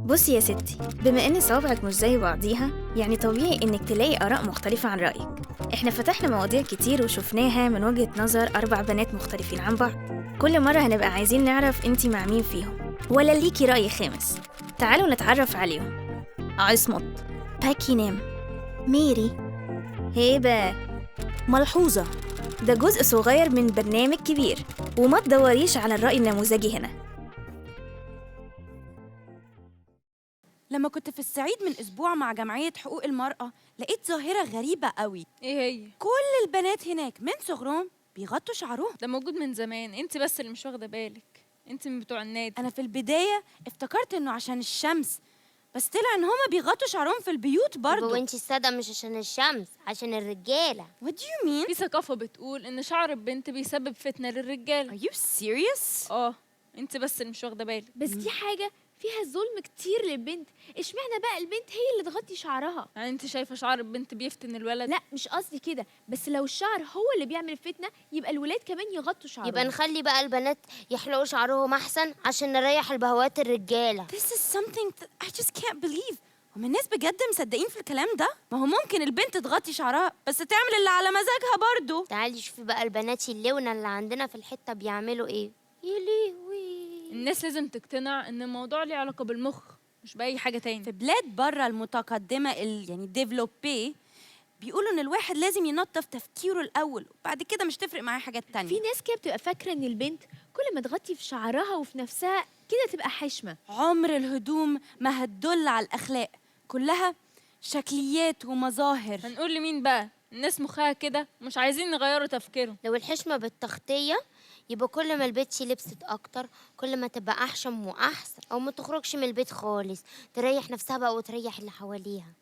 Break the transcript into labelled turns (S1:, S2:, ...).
S1: بصي يا ستي، بما ان صوابعك مش زي بعضيها يعني طبيعي انك تلاقي اراء مختلفة عن رأيك. احنا فتحنا مواضيع كتير وشفناها من وجهة نظر 4 بنات مختلفين عن بعض. كل مرة هنبقى عايزين نعرف انتي مع مين فيهم، ولا ليكي رأي خامس. تعالوا نتعرف عليهم. عصمت، باكي نام، ميري، هبة، ملحوظة. ده جزء صغير من برنامج كبير، وما تدوريش على الرأي النموذجي هنا.
S2: لما كنت في الصعيد من أسبوع مع جمعية حقوق المرأة لقيت ظاهرة غريبة قوي.
S3: ايه هي؟
S2: كل البنات هناك من صغرهم بيغطوا شعرهم.
S3: ده موجود من زمان، انت بس اللي مش واخده بالك. انت من بتوع النادي.
S2: أنا في البداية افتكرت إنه عشان الشمس، بس طلع إن هما بيغطوا شعرهم في البيوت برضو.
S4: وانتي السادة مش عشان الشمس، عشان الرجالة.
S2: What do you mean?
S3: في ثقافه بتقول ان شعر البنت بيسبب فتنه للرجاله.
S2: Are you serious?
S3: انت بس اللي مش واخده بالك.
S5: بس دي حاجة فيها ظلم كتير للبنت. اشمعنى بقى البنت هي اللي تغطي شعرها؟
S3: يعني انت شايفه شعر البنت بيفتن الولد؟
S5: لا مش قصدي كده، بس لو الشعر هو اللي بيعمل فتنة يبقى الولاد كمان يغطوا شعرهم.
S4: يبقى نخلي بقى البنات يحلقوا شعرهم أحسن عشان نريح البهوات الرجالة.
S2: This is something that I just can't believe. هم الناس بجد مصدقين في الكلام ده؟ ما هو ممكن البنت تغطي شعرها بس تعمل اللي على مزاجها برضو.
S4: تعالي شوفي بقى البنات اللونة اللي عندنا في الحتة بيعملوا ايه. يليوي.
S3: الناس لازم تقتنع ان الموضوع ليه علاقه بالمخ مش باي حاجه تاني.
S2: في بلاد بره المتقدمة يعني ديفلوبي بيقولوا ان الواحد لازم ينظف تفكيره الاول وبعد كده مش تفرق معاه حاجات تانية.
S5: في ناس كده بتبقى فاكرة ان البنت كل ما تغطي في شعرها وفي نفسها كده تبقى حشمة.
S2: عمر الهدوم ما هتدل على الاخلاق، كلها شكليات ومظاهر.
S3: هنقول لمين بقى؟ الناس مخها كده مش عايزين نغيروا تفكيرهم.
S4: لو الحشمة بالتغطية يبقى كل ما البنت لبست أكتر كل ما تبقى أحشم وأحسن، أو ما تخرجش من البيت خالص، تريح نفسها بقى وتريح اللي حواليها.